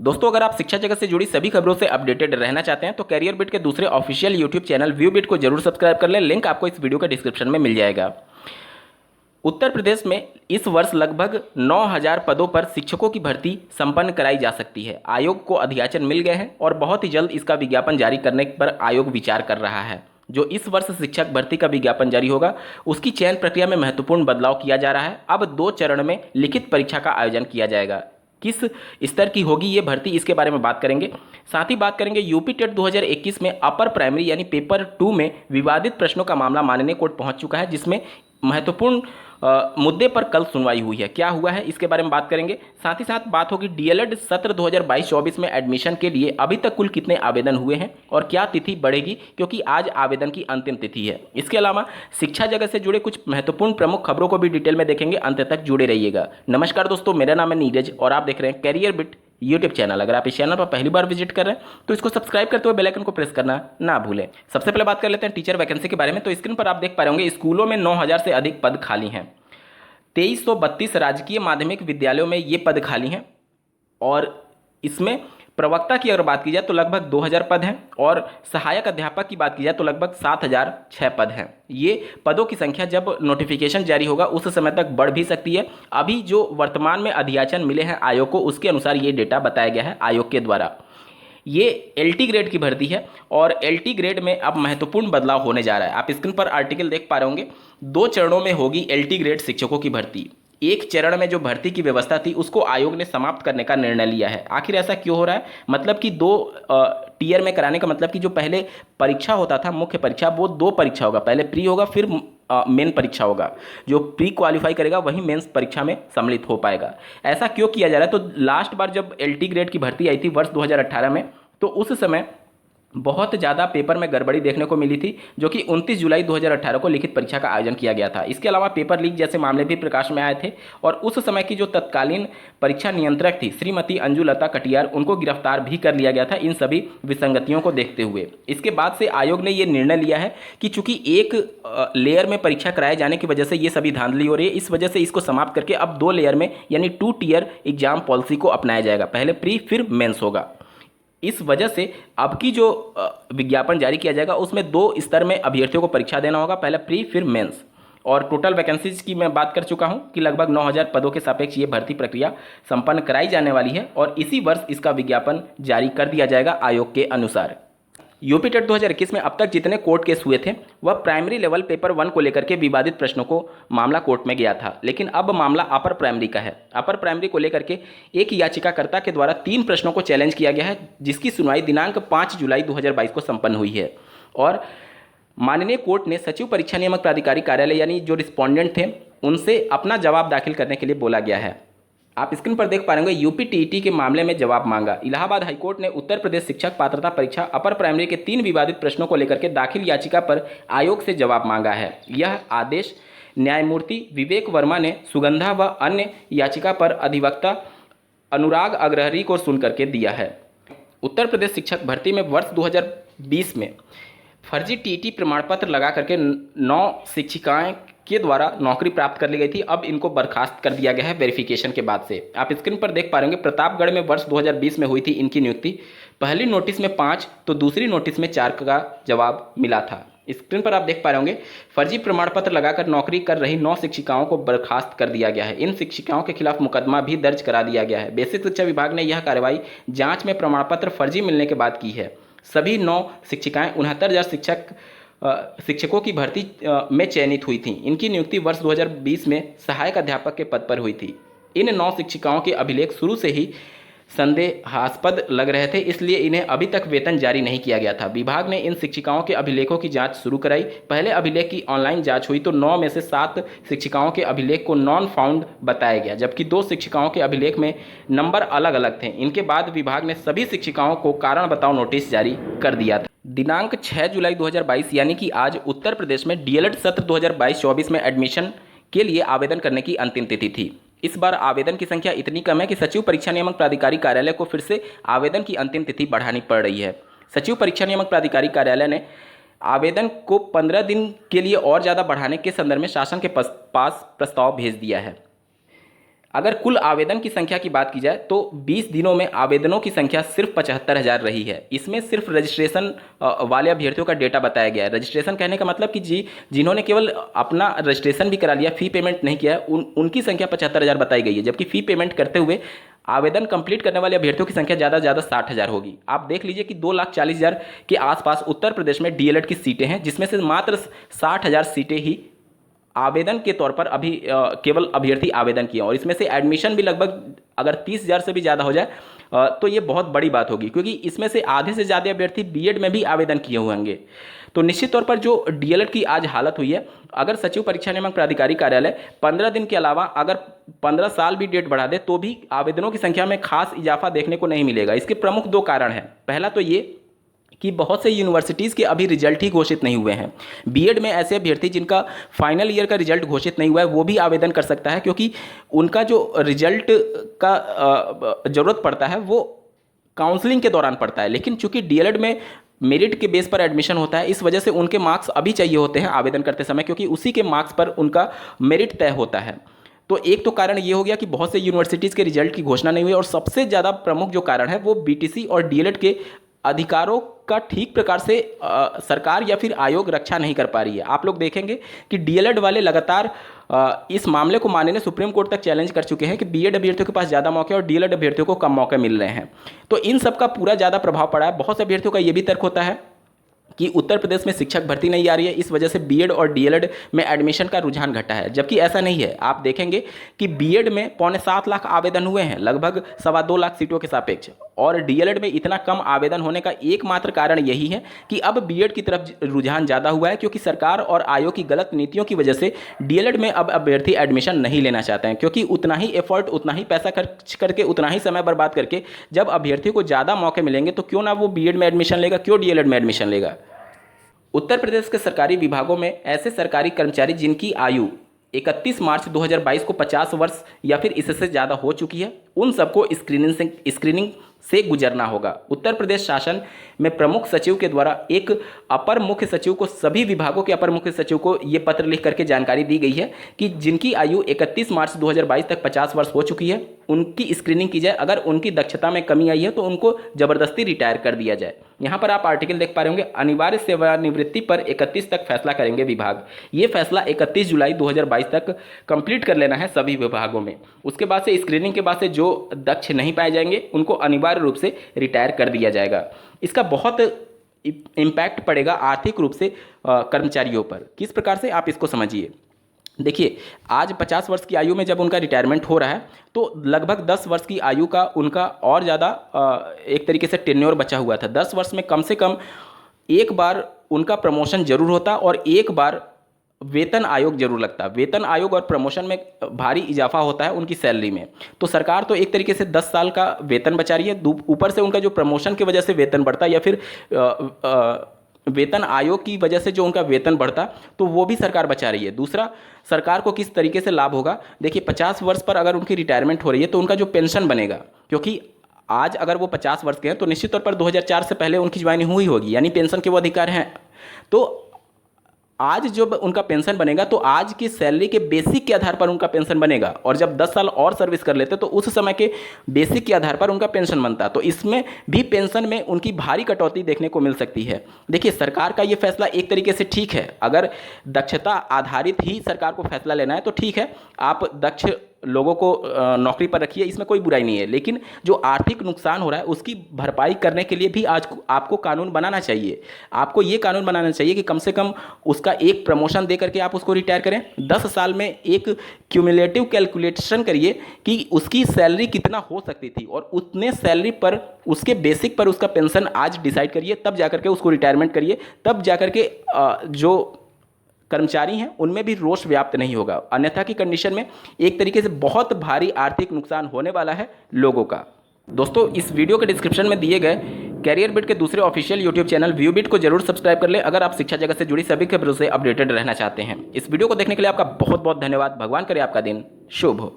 दोस्तों, अगर आप शिक्षा जगत से जुड़ी सभी खबरों से अपडेटेड रहना चाहते हैं तो कैरियर बिट के दूसरे official YouTube channel view bit को जरूर सब्सक्राइब कर लें। लिंक आपको इस वीडियो के डिस्क्रिप्शन में मिल जाएगा। उत्तर प्रदेश में इस वर्ष लगभग 9,000 पदों पर शिक्षकों की भर्ती संपन्न कराई जा सकती है। आयोग को अध्याचन मिल गए हैं और बहुत ही जल्द इसका विज्ञापन जारी करने पर आयोग विचार कर रहा है। जो इस वर्ष शिक्षक भर्ती का विज्ञापन जारी होगा उसकी चयन प्रक्रिया में महत्वपूर्ण बदलाव किया जा रहा है। अब 2 चरण में लिखित परीक्षा का आयोजन किया जाएगा। किस स्तर की होगी ये भर्ती, इसके बारे में बात करेंगे। साथ ही बात करेंगे यूपी टेट 2021 में अपर प्राइमरी यानी पेपर 2 में विवादित प्रश्नों का मामला माननीय कोर्ट पहुंच चुका है, जिसमें महत्वपूर्ण मुद्दे पर कल सुनवाई हुई है। क्या हुआ है इसके बारे में बात करेंगे। साथ ही साथ बात होगी डीएलएड सत्र 2022-24 में एडमिशन के लिए अभी तक कुल कितने आवेदन हुए हैं और क्या तिथि बढ़ेगी, क्योंकि आज आवेदन की अंतिम तिथि है। इसके अलावा शिक्षा जगत से जुड़े कुछ महत्वपूर्ण प्रमुख खबरों को भी डिटेल में देखेंगे। अंत तक जुड़े रहिएगा। नमस्कार दोस्तों, मेरा नाम है नीरज और आप देख रहे हैं कैरियर बिट यूट्यूब चैनल। अगर आप इस चैनल पर पहली बार विजिट कर रहे हैं तो इसको सब्सक्राइब करते हुए बेल आइकन को प्रेस करना ना भूलें। सबसे पहले बात कर लेते हैं टीचर वैकेंसी के बारे में। तो स्क्रीन पर आप देख पा रहे होंगे स्कूलों में 9,000 से अधिक पद खाली हैं। 2332 राजकीय माध्यमिक विद्यालयों में ये पद खाली हैं और इसमें प्रवक्ता की अगर बात की जाए तो लगभग 2,000 पद हैं और सहायक अध्यापक की बात की जाए तो लगभग 7,006 पद हैं। ये पदों की संख्या जब नोटिफिकेशन जारी होगा उस समय तक बढ़ भी सकती है। अभी जो वर्तमान में अध्याचन मिले हैं आयोग को, उसके अनुसार ये डेटा बताया गया है आयोग के द्वारा। ये एलटी ग्रेड की भर्ती है और एलटी ग्रेड में अब महत्वपूर्ण बदलाव होने जा रहा है। आप स्क्रीन पर आर्टिकल देख पा रहे होंगे। 2 चरणों में होगी एलटी ग्रेड शिक्षकों की भर्ती। एक चरण में जो भर्ती की व्यवस्था थी उसको आयोग ने समाप्त करने का निर्णय लिया है। आखिर ऐसा क्यों हो रहा है? मतलब कि 2 टीयर में कराने का मतलब कि जो पहले परीक्षा होता था मुख्य परीक्षा, वो 2 परीक्षा होगा। पहले प्री होगा फिर मेन परीक्षा होगा। जो प्री क्वालिफाई करेगा वही मेंस परीक्षा में सम्मिलित हो पाएगा। ऐसा क्यों किया जा रहा है? तो लास्ट बार जब एलटी ग्रेड की भर्ती आई थी वर्ष 2018 में, तो उस समय बहुत ज़्यादा पेपर में गड़बड़ी देखने को मिली थी, जो कि 29 जुलाई 2018 को लिखित परीक्षा का आयोजन किया गया था। इसके अलावा पेपर लीक जैसे मामले भी प्रकाश में आए थे और उस समय की जो तत्कालीन परीक्षा नियंत्रक थी श्रीमती अंजुलता कटियार, उनको गिरफ्तार भी कर लिया गया था इन सभी विसंगतियों को देखते हुए। इसके बाद से आयोग ने ये निर्णय लिया है कि चूंकि एक लेयर में परीक्षा कराए जाने की वजह से ये सभी धांधली हो रही है, इस वजह से इसको समाप्त करके अब 2 लेयर में यानी 2 टीयर एग्जाम पॉलिसी को अपनाया जाएगा। पहले प्री फिर मेंस होगा। इस वजह से अब की जो विज्ञापन जारी किया जाएगा उसमें 2 स्तर में अभ्यर्थियों को परीक्षा देना होगा, पहले प्री फिर मेंस। और टोटल वैकेंसीज की मैं बात कर चुका हूं कि लगभग 9,000 पदों के सापेक्ष ये भर्ती प्रक्रिया संपन्न कराई जाने वाली है और इसी वर्ष इसका विज्ञापन जारी कर दिया जाएगा आयोग के अनुसार। यूपी टेट 2021 में अब तक जितने कोर्ट केस हुए थे वह प्राइमरी लेवल पेपर 1 को लेकर के विवादित प्रश्नों को मामला कोर्ट में गया था, लेकिन अब मामला अपर प्राइमरी का है। अपर प्राइमरी को लेकर के एक याचिकाकर्ता के द्वारा 3 प्रश्नों को चैलेंज किया गया है, जिसकी सुनवाई दिनांक 5 जुलाई 2022 को संपन्न हुई है और माननीय कोर्ट ने सचिव परीक्षा नियामक प्राधिकारी कार्यालय यानी जो रिस्पोंडेंट थे उनसे अपना जवाब दाखिल करने के लिए बोला गया है। आप स्क्रीन पर देख पा रहे होंगे यूपी टीईटी के मामले में जवाब मांगा। इलाहाबाद हाईकोर्ट ने उत्तर प्रदेश शिक्षक पात्रता परीक्षा अपर प्राइमरी के 3 विवादित प्रश्नों को लेकर के दाखिल याचिका पर आयोग से जवाब मांगा है। यह आदेश न्यायमूर्ति विवेक वर्मा ने सुगंधा व अन्य याचिका पर अधिवक्ता अनुराग अग्रहरी को सुन करके दिया है। उत्तर प्रदेश शिक्षक भर्ती में वर्ष 2020 में फर्जी टीईटी प्रमाण पत्र लगा करके 9 शिक्षिकाएं के द्वारा नौकरी प्राप्त कर ली गई थी। अब इनको बर्खास्त कर दिया गया है वेरिफिकेशन के बाद से। आप स्क्रीन पर देख पा रहे होंगे प्रतापगढ़ में वर्ष 2020 में हुई थी इनकी नियुक्ति। पहली नोटिस में 5 तो दूसरी नोटिस में 4 का जवाब मिला था। स्क्रीन पर आप देख पा रहे होंगे फर्जी प्रमाण पत्र लगाकर नौकरी कर रही 9 शिक्षिकाओं को बर्खास्त कर दिया गया है। इन शिक्षिकाओं के खिलाफ मुकदमा भी दर्ज करा दिया गया है। बेसिक शिक्षा विभाग ने यह कार्रवाई जाँच में प्रमाण पत्र फर्जी मिलने के बाद की है। सभी 9 शिक्षिकाएं 69,000 शिक्षकों की भर्ती में चयनित हुई थीं। इनकी नियुक्ति वर्ष 2020 में सहायक अध्यापक के पद पर हुई थी। इन 9 शिक्षिकाओं के अभिलेख शुरू से ही संदेहास्पद लग रहे थे, इसलिए इन्हें अभी तक वेतन जारी नहीं किया गया था। विभाग ने इन शिक्षिकाओं के अभिलेखों की जांच शुरू कराई। पहले अभिलेख की ऑनलाइन जांच हुई तो 9 में से 7 शिक्षिकाओं के अभिलेख को नॉन फाउंड बताया गया, जबकि 2 शिक्षिकाओं के अभिलेख में नंबर अलग अलग थे। इनके बाद विभाग ने सभी शिक्षिकाओं को कारण बताओ नोटिस जारी कर दिया था। दिनांक 6 जुलाई 2022 यानी कि आज उत्तर प्रदेश में डीएलएड सत्र 2022-24 में एडमिशन के लिए आवेदन करने की अंतिम तिथि थी। इस बार आवेदन की संख्या इतनी कम है कि सचिव परीक्षा नियामक प्राधिकारी कार्यालय को फिर से आवेदन की अंतिम तिथि बढ़ानी पड़ रही है। सचिव परीक्षा नियामक प्राधिकारी कार्यालय ने आवेदन को 15 दिन के लिए और ज़्यादा बढ़ाने के संदर्भ में शासन के पास प्रस्ताव भेज दिया है। अगर कुल आवेदन की संख्या की बात की जाए तो 20 दिनों में आवेदनों की संख्या सिर्फ 75,000 रही है। इसमें सिर्फ रजिस्ट्रेशन वाले अभ्यर्थियों का डेटा बताया गया है। रजिस्ट्रेशन कहने का मतलब कि जिन्होंने केवल अपना रजिस्ट्रेशन भी करा लिया, फी पेमेंट नहीं किया है, उनकी संख्या 75,000 बताई गई है, जबकि फी पेमेंट करते हुए आवेदन कंप्लीट करने वाले अभ्यर्थियों की संख्या ज़्यादा से ज़्यादा 60,000 होगी। आप देख लीजिए कि 2,40,000 के आसपास उत्तर प्रदेश में डीएलएड की सीटें हैं, जिसमें से मात्र 60,000 सीटें ही आवेदन के तौर पर अभी केवल अभ्यर्थी आवेदन किए, और इसमें से एडमिशन भी लगभग अगर 30,000 से भी ज़्यादा हो जाए तो ये बहुत बड़ी बात होगी, क्योंकि इसमें से आधे से ज़्यादा अभ्यर्थी बीएड में भी आवेदन किए हुए होंगे। तो निश्चित तौर पर जो डीएलएड की आज हालत हुई है, अगर सचिव परीक्षा नियामक प्राधिकारी कार्यालय 15 दिन के अलावा अगर 15 साल भी डेट बढ़ा दे तो भी आवेदनों की संख्या में खास इजाफा देखने को नहीं मिलेगा। इसके प्रमुख 2 कारण हैं। पहला तो ये कि बहुत से यूनिवर्सिटीज़ के अभी रिजल्ट ही घोषित नहीं हुए हैं। बीएड में ऐसे अभ्यर्थी जिनका फाइनल ईयर का रिजल्ट घोषित नहीं हुआ है वो भी आवेदन कर सकता है, क्योंकि उनका जो रिजल्ट का ज़रूरत पड़ता है वो काउंसलिंग के दौरान पड़ता है। लेकिन चूंकि डीएलएड में मेरिट के बेस पर एडमिशन होता है, इस वजह से उनके मार्क्स अभी चाहिए होते हैं आवेदन करते समय, क्योंकि उसी के मार्क्स पर उनका मेरिट तय होता है। तो एक तो कारण ये हो गया कि बहुत से यूनिवर्सिटीज़ के रिजल्ट की घोषणा नहीं हुई, और सबसे ज़्यादा प्रमुख जो कारण है वो बीटीसी और डीएलएड के अधिकारों का ठीक प्रकार से सरकार या फिर आयोग रक्षा नहीं कर पा रही है। आप लोग देखेंगे कि डीएलएड वाले लगातार इस मामले को मानने सुप्रीम कोर्ट तक चैलेंज कर चुके हैं कि बीएड अभ्यर्थियों के पास ज़्यादा मौके और डीएलएड अभ्यर्थियों को कम मौके मिल रहे हैं। तो इन सब का पूरा ज़्यादा प्रभाव पड़ा है। बहुत से अभ्यर्थियों का ये भी तर्क होता है कि उत्तर प्रदेश में शिक्षक भर्ती नहीं आ रही है, इस वजह से बीएड और डीएलएड में एडमिशन का रुझान घटा है, जबकि ऐसा नहीं है। आप देखेंगे कि बीएड में 6.25 लाख आवेदन हुए हैं, लगभग 2.25 लाख सीटों के सापेक्ष, और डीएलएड में इतना कम आवेदन होने का एकमात्र कारण यही है कि अब बीएड की तरफ रुझान ज़्यादा हुआ है, क्योंकि सरकार और आयोग की गलत नीतियों की वजह से डीएलएड में अब अभ्यर्थी एडमिशन नहीं लेना चाहते हैं, क्योंकि उतना ही एफर्ट, उतना ही पैसा खर्च करके, उतना ही समय बर्बाद करके जब अभ्यर्थी को ज़्यादा मौके मिलेंगे तो क्यों ना वो बीएड में एडमिशन लेगा, क्यों डीएलएड में एडमिशन लेगा। उत्तर प्रदेश के सरकारी विभागों में ऐसे सरकारी कर्मचारी जिनकी आयु 31 मार्च 2022 को 50 वर्ष या फिर इससे ज़्यादा हो चुकी है, उन सबको स्क्रीनिंग से गुजरना होगा। उत्तर प्रदेश शासन में प्रमुख सचिव के द्वारा एक अपर मुख्य सचिव को, सभी विभागों के अपर मुख्य सचिव को ये पत्र लिख करके जानकारी दी गई है कि जिनकी आयु 31 मार्च 2022 तक 50 वर्ष हो चुकी है, उनकी स्क्रीनिंग की जाए। अगर उनकी दक्षता में कमी आई है तो उनको जबरदस्ती रिटायर कर दिया जाए। यहाँ पर आप आर्टिकल देख पा रहे होंगे, अनिवार्य सेवानिवृत्ति पर 31 तक फैसला करेंगे विभाग। ये फैसला 31 जुलाई 2022 तक कंप्लीट कर लेना है सभी विभागों में। उसके बाद से स्क्रीनिंग के बाद से जो दक्ष नहीं पाए जाएंगे उनको अनिवार्य रूप से रिटायर कर दिया जाएगा। इसका बहुत इम्पैक्ट पड़ेगा आर्थिक रूप से कर्मचारियों पर। किस प्रकार से, आप इसको समझिए। देखिए, आज 50 वर्ष की आयु में जब उनका रिटायरमेंट हो रहा है तो लगभग 10 वर्ष की आयु का उनका और ज़्यादा एक तरीके से टेन्योर बचा हुआ था। 10 वर्ष में कम से कम एक बार उनका प्रमोशन जरूर होता और एक बार वेतन आयोग जरूर लगता। वेतन आयोग और प्रमोशन में भारी इजाफा होता है उनकी सैलरी में। तो सरकार तो एक तरीके से 10 साल का वेतन बचा रही है, ऊपर से उनका जो प्रमोशन की वजह से वेतन बढ़ता या फिर वेतन आयोग की वजह से जो उनका वेतन बढ़ता, तो वो भी सरकार बचा रही है। दूसरा, सरकार को किस तरीके से लाभ होगा, देखिए 50 वर्ष पर अगर उनकी रिटायरमेंट हो रही है तो उनका जो पेंशन बनेगा, क्योंकि आज अगर वो 50 वर्ष के हैं तो निश्चित तौर पर 2004 से पहले उनकी ज्वाइनिंग हुई होगी, यानी पेंशन के वो अधिकार हैं। तो आज जब उनका पेंशन बनेगा तो आज की सैलरी के बेसिक के आधार पर उनका पेंशन बनेगा, और जब 10 साल और सर्विस कर लेते तो उस समय के बेसिक के आधार पर उनका पेंशन बनता। तो इसमें भी पेंशन में उनकी भारी कटौती देखने को मिल सकती है। देखिए, सरकार का ये फैसला एक तरीके से ठीक है। अगर दक्षता आधारित ही सरकार को फैसला लेना है तो ठीक है, आप दक्ष लोगों को नौकरी पर रखिए, इसमें कोई बुराई नहीं है। लेकिन जो आर्थिक नुकसान हो रहा है उसकी भरपाई करने के लिए भी आज आपको कानून बनाना चाहिए। आपको ये कानून बनाना चाहिए कि कम से कम उसका एक प्रमोशन दे करके आप उसको रिटायर करें। 10 साल में एक क्यूमुलेटिव कैलकुलेशन करिए कि उसकी सैलरी कितना हो सकती थी, और उतने सैलरी पर, उसके बेसिक पर उसका पेंशन आज डिसाइड करिए, तब जाकर के उसको रिटायरमेंट करिए। तब जाकर के जो कर्मचारी हैं उनमें भी रोष व्याप्त नहीं होगा। अन्यथा की कंडीशन में एक तरीके से बहुत भारी आर्थिक नुकसान होने वाला है लोगों का। दोस्तों, इस वीडियो के डिस्क्रिप्शन में दिए गए कैरियर बिट के दूसरे official YouTube channel view bit को जरूर सब्सक्राइब कर लें, अगर आप शिक्षा जगत से जुड़ी सभी खबरों से अपडेटेड रहना चाहते हैं। इस वीडियो को देखने के लिए आपका बहुत बहुत धन्यवाद। भगवान करे आपका दिन शुभ हो।